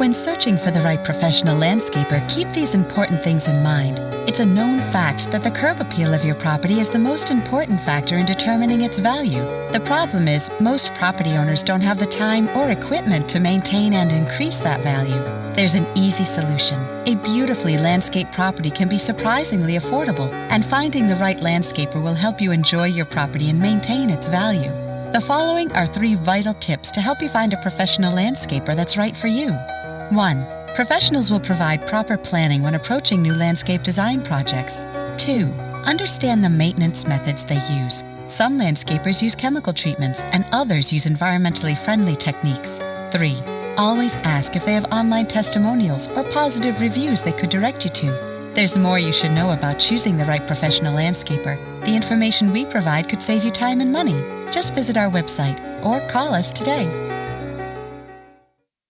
When searching for the right professional landscaper, keep these important things in mind. It's a known fact that the curb appeal of your property is the most important factor in determining its value. The problem is, most property owners don't have the time or equipment to maintain and increase that value. There's an easy solution. A beautifully landscaped property can be surprisingly affordable, and finding the right landscaper will help you enjoy your property and maintain its value. The following are 3 vital tips to help you find a professional landscaper that's right for you. 1. Professionals will provide proper planning when approaching new landscape design projects. 2. Understand the maintenance methods they use. Some landscapers use chemical treatments and others use environmentally friendly techniques. 3. Always ask if they have online testimonials or positive reviews they could direct you to. There's more you should know about choosing the right professional landscaper. The information we provide could save you time and money. Just visit our website or call us today.